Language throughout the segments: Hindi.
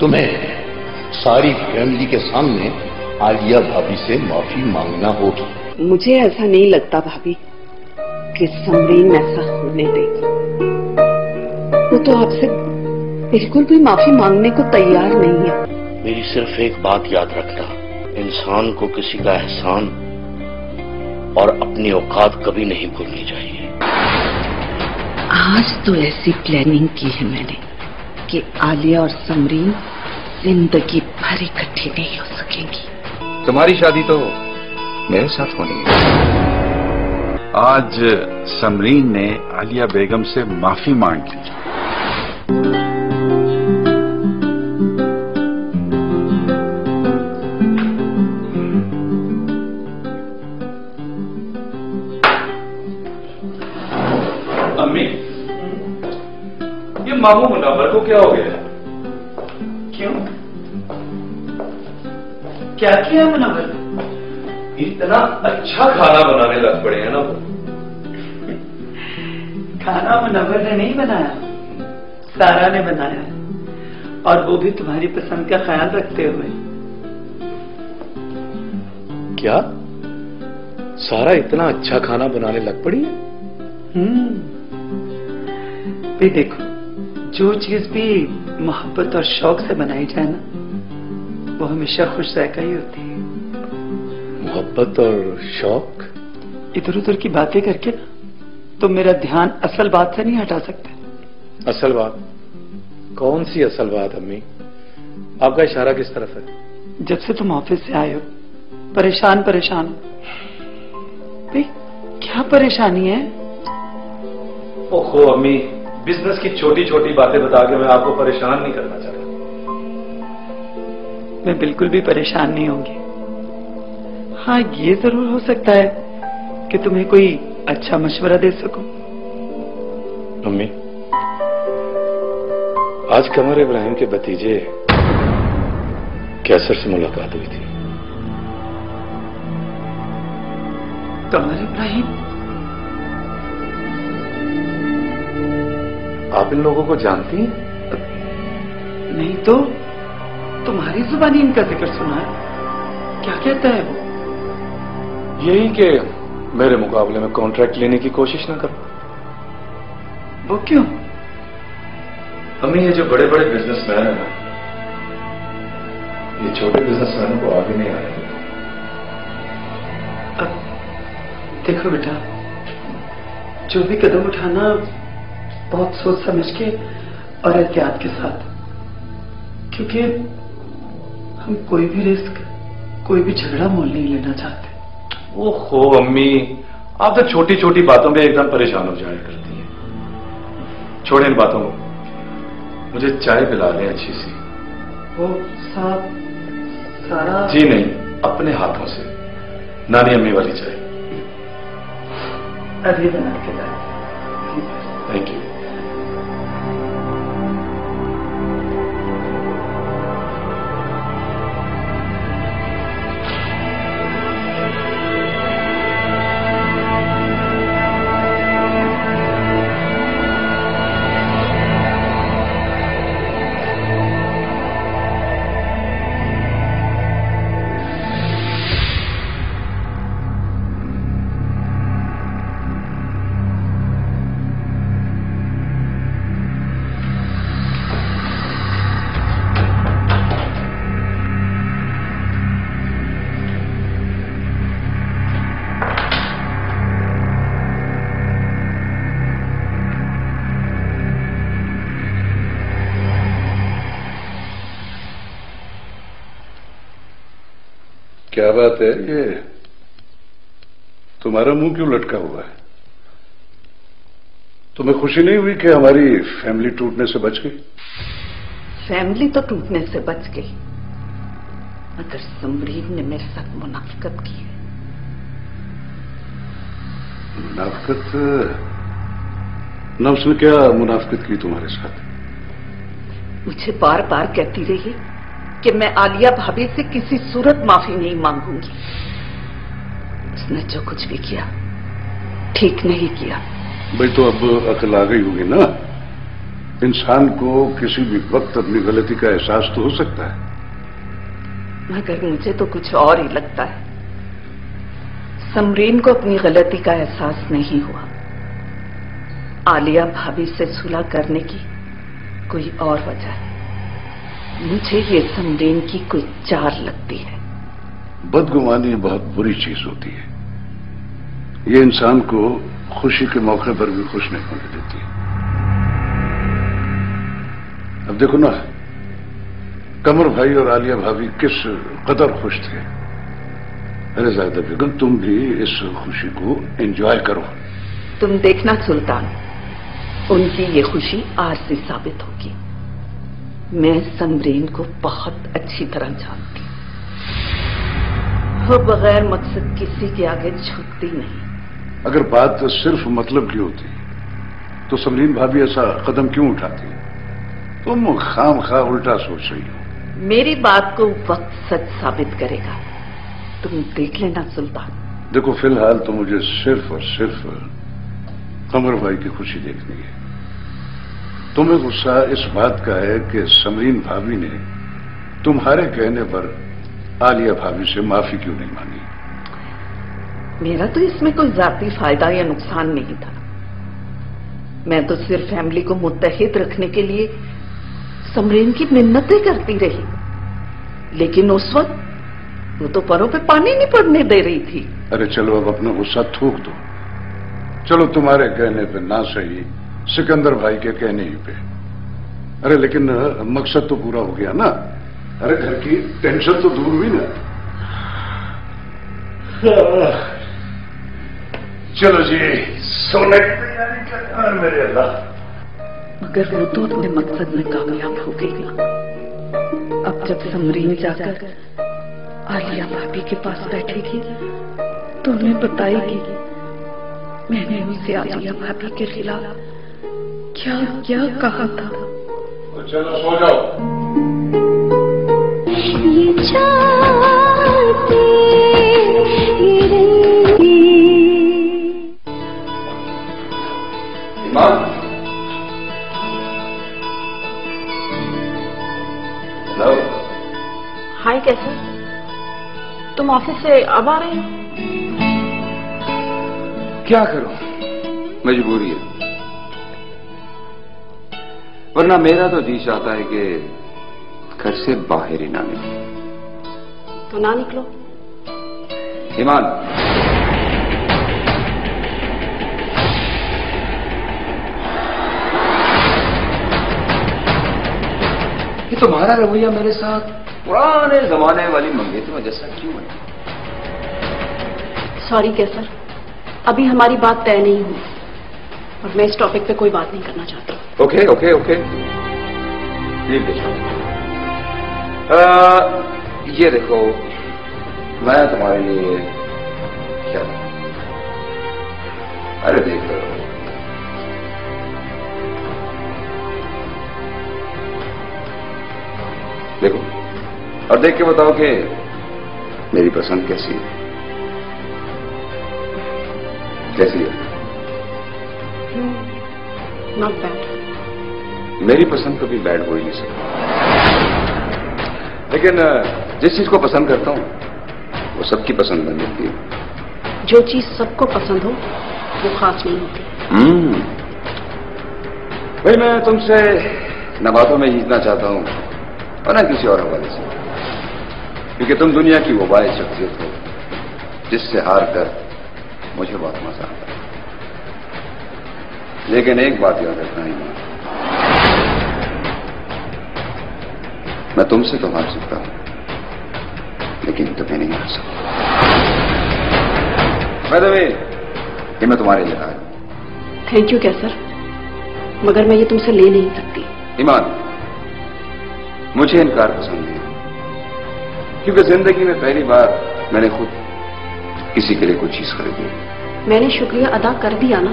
तुम्हें सारी फैमिली के सामने आलिया भाभी से माफी मांगना होगी। मुझे ऐसा नहीं लगता भाभी कि समरीन ऐसा होने देगी। वो तो आपसे बिल्कुल भी माफी मांगने को तैयार नहीं है। मेरी सिर्फ एक बात याद रखना, इंसान को किसी का एहसान और अपनी औकात कभी नहीं भूलनी चाहिए। आज तो ऐसी प्लानिंग की है मैंने कि आलिया और समरीन जिंदगी भर इकट्ठी नहीं हो सकेंगी। तुम्हारी शादी तो मेरे साथ होनी है। आज समरीन ने आलिया बेगम से माफी मांग ली। अम्मी, ये मामू मुनव्वर को क्या हो गया? क्यों? क्या किया मुनव्वर? इतना अच्छा खाना बनाने लग पड़े हैं ना वो। खाना मुनव्वर ने नहीं बनाया, सारा ने बनाया, और वो भी तुम्हारी पसंद का ख्याल रखते हुए। क्या सारा इतना अच्छा खाना बनाने लग पड़ी है? भी देखो, जो चीज भी मोहब्बत और शौक से बनाई जाए ना, वो हमेशा खुश रहकर ही होती है। मोहब्बत और शौक? इधर उधर की बातें करके ना तुम मेरा ध्यान असल बात से नहीं हटा सकते। असल बात? कौन सी असल बात अम्मी? आपका इशारा किस तरफ है? जब से तुम ऑफिस से आए हो परेशान परेशान भाई, क्या परेशानी है? ओहो अम्मी, बिजनेस की छोटी छोटी बातें बता के मैं आपको परेशान नहीं करना चाहता। मैं बिल्कुल भी परेशान नहीं होंगी। हाँ, ये जरूर हो सकता है कि तुम्हें कोई अच्छा मशवरा दे सकूं। अम्मी, आज कमर इब्राहिम के भतीजे कैसर से मुलाकात हुई थी। कमर इब्राहिम? आप इन लोगों को जानती हैं? नहीं तो तुम्हारी जुबानी इनका जिक्र सुना है। क्या कहता है वो? यही कि मेरे मुकाबले में कॉन्ट्रैक्ट लेने की कोशिश ना करो। वो क्यों? हमें ये जो बड़े बड़े बिजनेसमैन हैं ना, ये छोटे बिजनेसमैनों को आगे नहीं आने देते। अब देखो बेटा, जो भी कदम उठाना बहुत सोच समझ के और एहतियात के साथ, क्योंकि हम कोई भी रिस्क, कोई भी झगड़ा मोल नहीं लेना चाहते। ओहो अम्मी, आप तो छोटी छोटी बातों में एकदम परेशान हो जाया करती हैं। छोड़े इन बातों को, मुझे चाय पिला दें अच्छी सी। वो साहब सारा? जी नहीं, अपने हाथों से, नानी अम्मी वाली चाय। अभी बना के लाए। Thank you. क्या बात है? ये तुम्हारा मुंह क्यों लटका हुआ है? तुम्हें खुशी नहीं हुई कि हमारी फैमिली टूटने से बच गई? फैमिली तो टूटने से बच गई, मगर समरीन ने मेरे साथ मुनाफिकत की है। मुनाफिकत? ना उसने क्या मुनाफिकत की तुम्हारे साथ? मुझे बार बार कहती रही कि मैं आलिया भाभी से किसी सूरत माफी नहीं मांगूंगी। उसने जो कुछ भी किया ठीक नहीं किया। भाई तो अब अकल आ गई होगी ना? इंसान को किसी भी वक्त अपनी गलती का एहसास तो हो सकता है, मगर मुझे तो कुछ और ही लगता है। समरीन को अपनी गलती का एहसास नहीं हुआ। आलिया भाभी से सुलह करने की कोई और वजह है। मुझे ये समरीन की कोई चाल लगती है। बदगुमानी बहुत बुरी चीज होती है। ये इंसान को खुशी के मौके पर भी खुश नहीं होने देती। अब देखो ना, कमर भाई और आलिया भाभी किस कदर खुश थे। अरे ज़ाहिदा बेगम, तुम भी इस खुशी को एंजॉय करो। तुम देखना सुल्तान, उनकी ये खुशी आरज़ी साबित होगी। मैं समरीन को बहुत अच्छी तरह जानती हूँ। वो बगैर मकसद किसी के आगे झुकती नहीं। अगर बात सिर्फ मतलब की होती तो समरीन भाभी ऐसा कदम क्यों उठाती? तुम खामखा उल्टा सोच रही हो। मेरी बात को वक्त सच साबित करेगा। तुम देख लेना सुल्तान। देखो, फिलहाल तो मुझे सिर्फ और सिर्फ कमर भाई की खुशी देखनी है। तुम्हें गुस्सा इस बात का है कि समरीन भाभी ने तुम्हारे कहने पर आलिया भाभी से माफी क्यों नहीं मांगी? मेरा तो इसमें कोई जाती फायदा या नुकसान नहीं था। मैं तो सिर्फ फैमिली को मुत्तहिद रखने के लिए समरीन की मिन्नतें करती रही, लेकिन उस वक्त वो तो परों पे पानी नहीं पड़ने दे रही थी। अरे चलो, अब अपना गुस्सा थूक दो। चलो, तुम्हारे कहने पे ना सही, सिकंदर भाई के कहने ही पे। अरे लेकिन मकसद तो पूरा हो गया ना। अरे घर की टेंशन तो दूर हुई ना। चलो जी, सोने की तैयारी कर मेरे अल्लाह। मगर वो तो अपने मकसद में कामयाब हो गई ना। अब जब समरीन जाकर आलिया भाभी के पास बैठेगी तो उन्हें बताएगी मैंने उनसे आलिया भाभी के खिलाफ क्या क्या कहा था। तो चलो सो जाओ। हाय, कैसे? तुम ऑफिस से अब आ रहे हो? क्या करूं, मजबूरी है। वरना मेरा तो जी चाहता है कि घर से बाहर ही ना निकलो। तो ना निकलो। ईमान, ये तुम्हारा रवैया मेरे साथ पुराने जमाने वाली मंगेतरों जैसा क्यों है? सॉरी कैसर, अभी हमारी बात तय नहीं हुई और मैं इस टॉपिक पे कोई बात नहीं करना चाहती। ओके ओके ओके, ये देखो, मैं तुम्हारे लिए क्या, अरे देख लो, देखो और देख के बताओ कि मेरी पसंद कैसी है। कैसी है? Not bad. मेरी पसंद कभी बैड हो ही नहीं सकती, लेकिन जिस चीज को पसंद करता हूं वो सबकी पसंद बन जाती है। जो चीज सबको पसंद हो वो खास नहीं होती। भाई, मैं तुमसे न बातों में जीतना चाहता हूं और न किसी और हवाले से, क्योंकि तुम दुनिया की वो वाहिद शख्सियत हो जिससे हार कर मुझे बहुत मजा आता है। लेकिन एक बात याद रखना ही, मैं तुमसे तो हार सकता हूं लेकिन तुम्हें नहीं हार सकता। मैं तुम्हारे लिए आया। थैंक यू कैसर, मगर मैं ये तुमसे ले नहीं सकती। ईमान, मुझे इनकार पसंद नहीं, क्योंकि जिंदगी में पहली बार मैंने खुद किसी के लिए कुछ चीज खरीदी। मैंने शुक्रिया अदा कर दिया ना।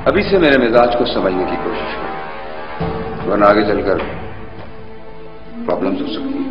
अभी से मेरे मिजाज को समझने की कोशिश करो, वरना आगे चलकर प्रॉब्लम्स हो सकती है।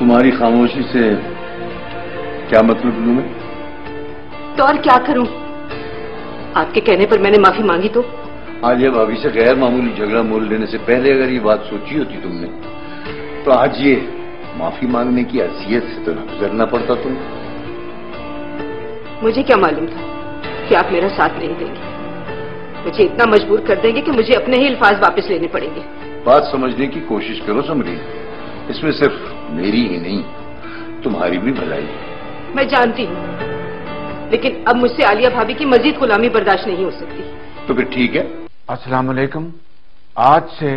तुम्हारी खामोशी से क्या मतलब लूं मैं? तो और क्या करूं? आपके कहने पर मैंने माफी मांगी तो? आलिया भाभी से गैर मामूली झगड़ा मोल लेने से पहले अगर ये बात सोची होती तुमने तो आज ये माफी मांगने की हैसियत से तो न गुजरना पड़ता तुम। मुझे क्या मालूम था कि आप मेरा साथ नहीं देंगे। मुझे इतना मजबूर कर देंगे कि मुझे अपने ही अल्फाज वापस लेने पड़ेंगे। बात समझने की कोशिश करो समरीन, इसमें सिर्फ मेरी ही नहीं तुम्हारी भी भलाई है। मैं जानती हूँ, लेकिन अब मुझसे आलिया भाभी की मजीद गुलामी बर्दाश्त नहीं हो सकती। तो फिर ठीक है। अस्सलाम वालेकुम। आज से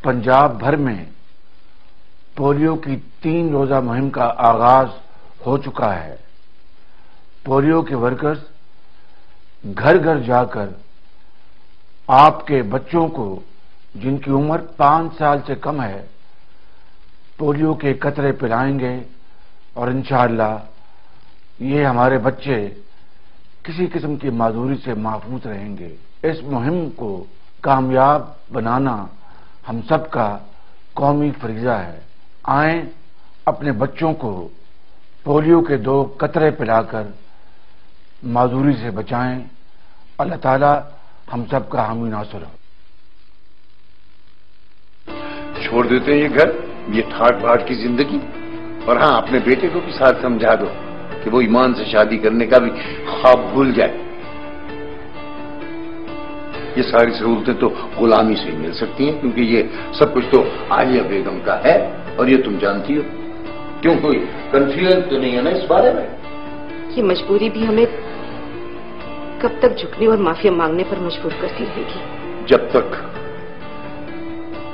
पंजाब भर में पोलियो की 3 रोजा मुहिम का आगाज हो चुका है। पोलियो के वर्कर्स घर घर जाकर आपके बच्चों को जिनकी उम्र 5 साल से कम है पोलियो के कतरे पिलाएंगे और इंशाअल्लाह ये हमारे बच्चे किसी किस्म की माजूरी से महफूज रहेंगे। इस मुहिम को कामयाब बनाना हम सबका कौमी फरीजा है। आए अपने बच्चों को पोलियो के 2 कतरे पिलाकर माजूरी से बचाएं। अल्लाह ताला हम सबका हामी नासर हो। छोड़ देते हैं ये घर, ये ठाट बाट की जिंदगी, और हाँ अपने बेटे को भी साथ समझा दो कि वो ईमान से शादी करने का भी ख्वाब भूल जाए। ये सारी सहूलतें तो गुलामी से ही मिल सकती हैं, क्योंकि ये सब कुछ तो आलिया बेगम का है और ये तुम जानती हो। क्यों, कोई कंफ्यूजन तो नहीं है ना इस बारे में? ये मजबूरी भी हमें कब तक झुकने और माफिया मांगने पर मजबूर करती रहेगी? जब तक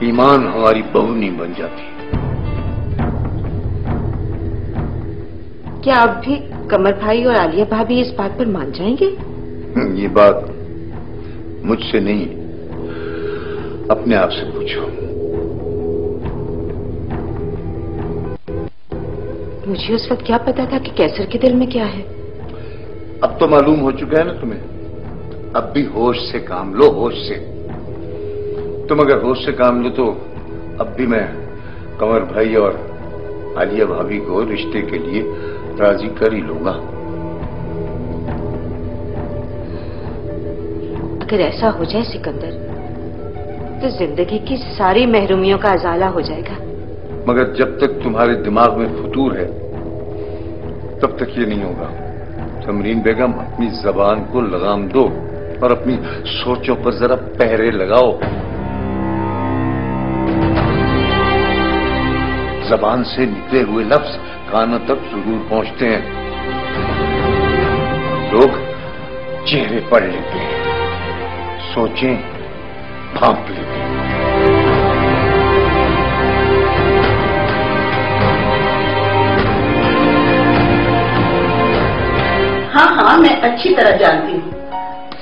ईमान हमारी बहू नहीं बन जाती। क्या आप भी कमर भाई और आलिया भाभी इस बात पर मान जाएंगे? ये बात मुझसे नहीं, अपने आप से पूछो। मुझे उस वक्त क्या पता था कि कैसर के दिल में क्या है? अब तो मालूम हो चुका है ना तुम्हें। अब भी होश से काम लो, होश से। तुम अगर होश से काम लो तो अब भी मैं कमर भाई और आलिया भाभी को रिश्ते के लिए राजी कर ही लूंगा। अगर ऐसा हो जाए सिकंदर, तो जिंदगी की सारी महरूमियों का अजाला हो जाएगा। मगर जब तक तुम्हारे दिमाग में फतूर है तब तक ये नहीं होगा। समरीन बेगम, अपनी जबान को लगाम दो और अपनी सोचों पर जरा पहरे लगाओ। जबान से निकले हुए लफ्ज कानों तक जरूर पहुंचते हैं। लोग चेहरे पढ़ लेते हैं, सोचें भांप लेते हैं। हाँ हाँ, मैं अच्छी तरह जानती हूँ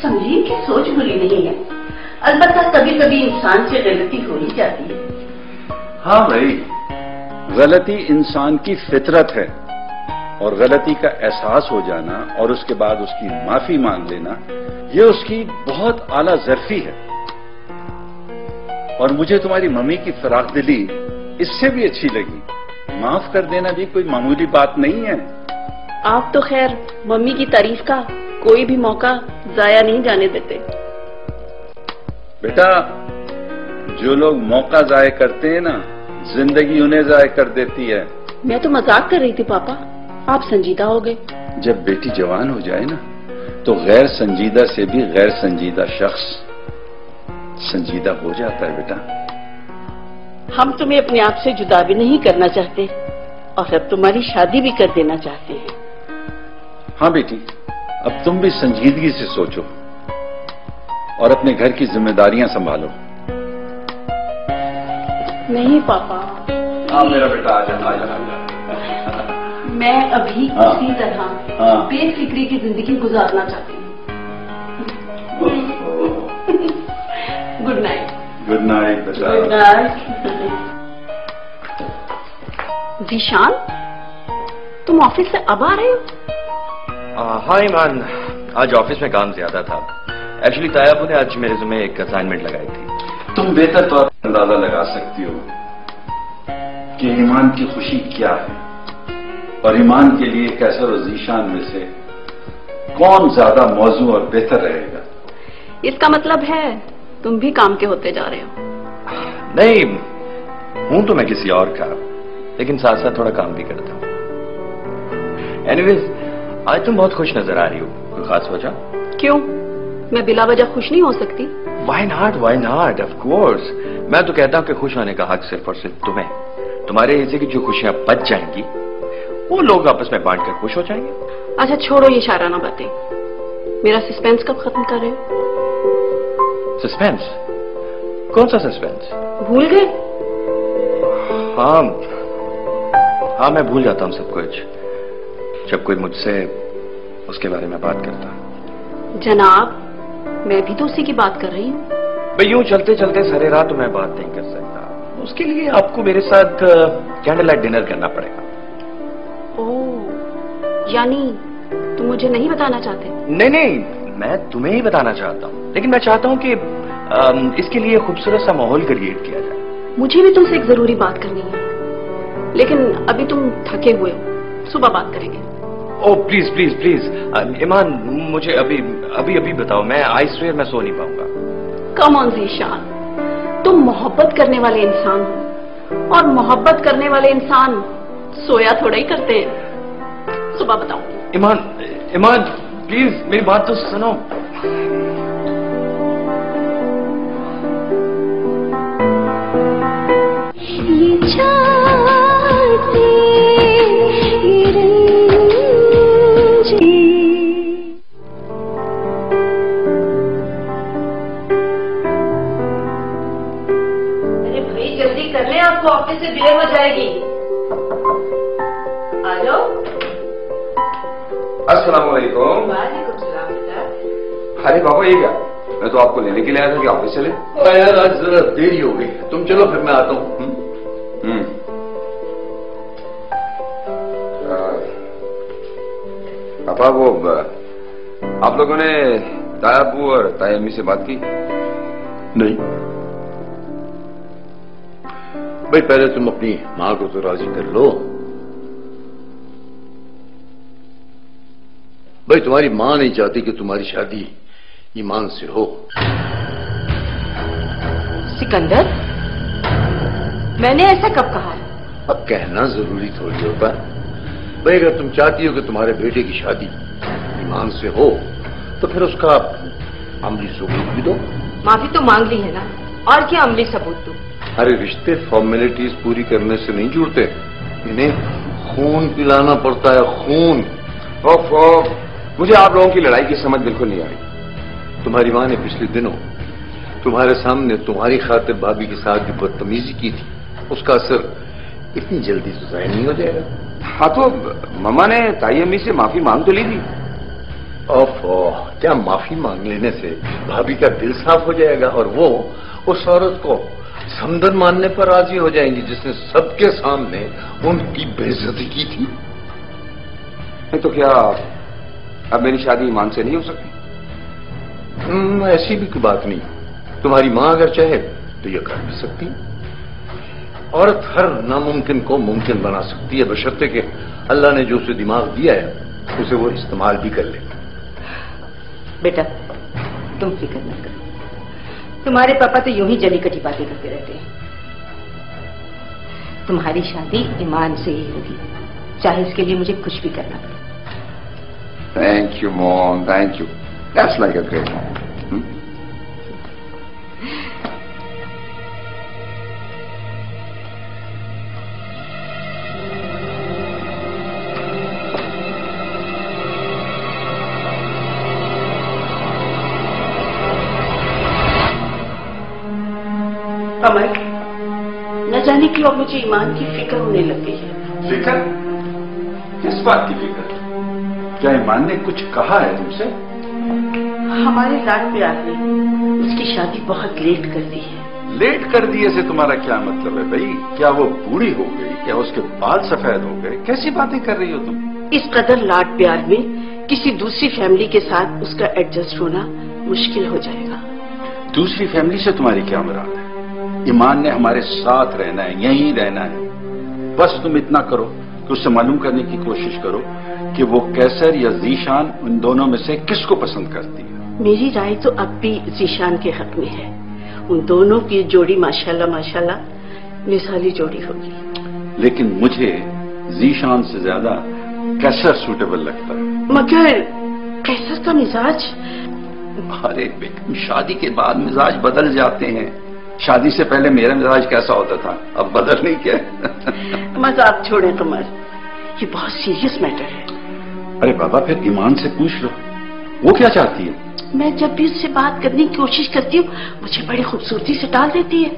समरीन की सोच बुरी नहीं है। अलबत्ता कभी कभी इंसान से गलती हो ही जाती है। हाँ भाई, गलती इंसान की फितरत है और गलती का एहसास हो जाना और उसके बाद उसकी माफी मांग लेना ये उसकी बहुत आला ज़र्फी है। और मुझे तुम्हारी मम्मी की फराखदिली इससे भी अच्छी लगी। माफ कर देना भी कोई मामूली बात नहीं है। आप तो खैर मम्मी की तारीफ का कोई भी मौका जाया नहीं जाने देते। बेटा, जो लोग मौका जाया करते हैं ना, जिंदगी उन्हें जाया कर देती है। मैं तो मजाक कर रही थी पापा, आप संजीदा हो गए। जब बेटी जवान हो जाए ना तो गैर संजीदा से भी गैर संजीदा शख्स संजीदा हो जाता है बेटा। हम तुम्हें अपने आप से जुदा भी नहीं करना चाहते और अब तुम्हारी शादी भी कर देना चाहते हैं। हाँ बेटी, अब तुम भी संजीदगी से सोचो और अपने घर की जिम्मेदारियां संभालो। नहीं पापा। हाँ मेरा बेटा, आजा। मैं अभी किसी तरह बेफिक्री की जिंदगी गुजारना चाहती हूँ। Good night. गुड नाइट बेटा। Good night. जीशान, तुम ऑफिस से अब आ रहे हो? हाँ ईमान, आज ऑफिस में काम ज्यादा था। एक्चुअली तायाबू ने आज मेरे ज़िम्मे एक असाइनमेंट लगाई थी। तुम बेहतर तौर पर अंदाजा लगा सकती हो कि ईमान की खुशी क्या है और ईमान के लिए कैसर और ज़ीशान में से कौन ज्यादा मौजू और बेहतर रहेगा। इसका मतलब है तुम भी काम के होते जा रहे हो। नहीं, हूं तो मैं किसी और का, लेकिन साथ साथ थोड़ा काम भी करता हूं। एनीवेज, आज तुम बहुत खुश नजर आ रही हो, कोई खास वजह? क्यों, मैं बिला वजह खुश नहीं हो सकती? Why not? Why not? Of course. मैं तो कहता हूं कि खुश होने का हक सिर्फ और सिर्फ तुम्हें। तुम्हारे हिस्से की जो खुशियां बच जाएंगी वो लोग आपस में बांट कर खुश हो जाएंगे। अच्छा छोड़ो ये शाराना बातें, मेरा सस्पेंस कब खत्म कर रहे हो? सस्पेंस? कौन सा सस्पेंस? भूल गए? हाँ, मैं भूल जाता हूं सब कुछ जब कोई मुझसे उसके बारे में बात करता है। जनाब, मैं भी तो उसी की बात कर रही हूँ। भाई यूं चलते चलते सारे रात तो मैं बात नहीं कर सकता, उसके लिए आपको मेरे साथ कैंडल लाइट डिनर करना पड़ेगा। ओह, यानी तुम मुझे नहीं बताना चाहते? नहीं, मैं तुम्हें ही बताना चाहता हूँ, लेकिन मैं चाहता हूँ कि इसके लिए खूबसूरत सा माहौल क्रिएट किया जाए। मुझे भी तुमसे एक जरूरी बात करनी है, लेकिन अभी तुम थके हुए हो, सुबह बात करेंगे। ओह प्लीज प्लीज प्लीज ईमान, मुझे अभी बताओ, मैं आई स्वेयर मैं सो नहीं पाऊंगा। कम ऑन ज़ीशान, तुम मोहब्बत करने वाले इंसान हो और मोहब्बत करने वाले इंसान सोया थोड़ा ही करते हैं। सुबह बताओ। ईमान प्लीज मेरी बात तो सुनो। आपको ऑफिस से देर हो जाएगी। आ जाओ। अस्सलाम वालेकुम। वालेकुम सलाम बेटा। अरे बाबा, ये क्या? मैं तो आपको लेने के लिए आया था कि ऑफिस चले। यार आज जरा देरी हो गई, तुम चलो फिर मैं आता हूँ। पापा, वो आप लोगों ने ताया अब्बू और ताया अम्मी से बात की? नहीं भाई, पहले तुम अपनी मां को तो राजी कर लो। भाई तुम्हारी मां नहीं चाहती कि तुम्हारी शादी ईमान से हो। सिकंदर, मैंने ऐसा कब कहा? अब कहना जरूरी थोड़ी होता है भाई। अगर तुम चाहती हो कि तुम्हारे बेटे की शादी ईमान से हो तो फिर उसका अमली सबूत भी दो। माफी तो मांग ली है ना, और क्या अमली सबूत दूं? अरे रिश्ते फॉर्मेलिटीज पूरी करने से नहीं जुड़ते, इन्हें खून पिलाना पड़ता है, खून। मुझे आप लोगों की लड़ाई की समझ बिल्कुल नहीं आई। तुम्हारी मां ने पिछले दिनों तुम्हारे सामने तुम्हारी खातिर भाभी के साथ जो बदतमीजी की थी, उसका असर इतनी जल्दी तो जाहिर नहीं हो जाएगा। हाँ, तो मम्मा ने ताई अम्मी से माफी मांग तो ली थी। ओफो, क्या माफी मांग लेने से भाभी का दिल साफ हो जाएगा और वो उस औरत को समदन मानने पर राजी हो जाएंगी जिसने सबके सामने उनकी बेइज्जती की थी? तो क्या अब मेरी शादी ईमान से नहीं हो सकती? ऐसी भी कोई बात नहीं। तुम्हारी मां अगर चाहे तो यह कर भी सकती। औरत हर नामुमकिन को मुमकिन बना सकती है, बशर्ते कि अल्लाह ने जो उसे दिमाग दिया है उसे वो इस्तेमाल भी कर ले। बेटा, तुम फिक्र न करो, तुम्हारे पापा तो यूं ही जली कटी बातें करते रहते हैं। तुम्हारी शादी ईमान से ही होगी, चाहे इसके लिए मुझे कुछ भी करना पड़े। Thank you mom, thank you. That's like a great mom. Kamal, न जाने क्यों अब मुझे ईमान की फिक्र होने लग गई है। फिक्र? किस बात की फिक्र? क्या ईमान ने कुछ कहा है तुमसे? हमारे लाड प्यार ने उसकी शादी बहुत लेट कर दी है। लेट कर दिए से तुम्हारा क्या मतलब है भाई? क्या वो बूढ़ी हो गई? क्या उसके बाल सफेद हो गए? कैसी बातें कर रही हो तुम? इस कदर लाड प्यार में किसी दूसरी फैमिली के साथ उसका एडजस्ट होना मुश्किल हो जाएगा। दूसरी फैमिली से तुम्हारी क्या मुराद है? ईमान ने हमारे साथ रहना है, यहीं रहना है। बस तुम इतना करो कि उससे मालूम करने की कोशिश करो कि वो कैसर या जीशान उन दोनों में से किसको पसंद करती है। मेरी राय तो अब भी जीशान के हक में है। उन दोनों की जोड़ी माशाल्लाह माशाल्लाह मिसाली जोड़ी होगी। लेकिन मुझे जीशान से ज्यादा कैसर सूटेबल लगता है। मगर कैसर का मिजाज, अरे बेगम, शादी के बाद मिजाज बदल जाते हैं। शादी से पहले मेरा मिजाज कैसा होता था, अब बदल नहीं क्या? मजाक छोड़े कमर, ये बहुत सीरियस मैटर है। अरे बाबा, फिर ईमान से पूछ लो वो क्या चाहती है। मैं जब भी उससे बात करने की कोशिश करती हूँ मुझे बड़ी खूबसूरती से टाल देती है।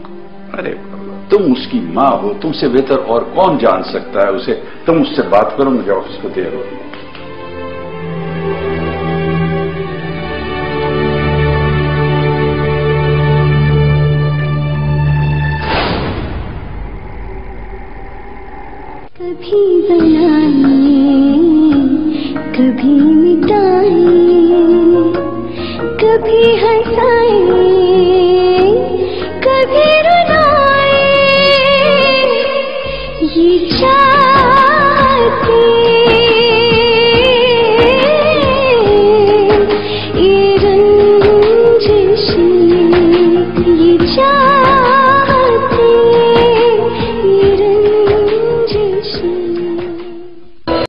अरे बाबा, तुम उसकी माँ हो, तुमसे बेहतर और कौन जान सकता है उसे। तुम उससे बात करो, मुझे ऑफिस को देर हो रही है। कभी बनाए कभी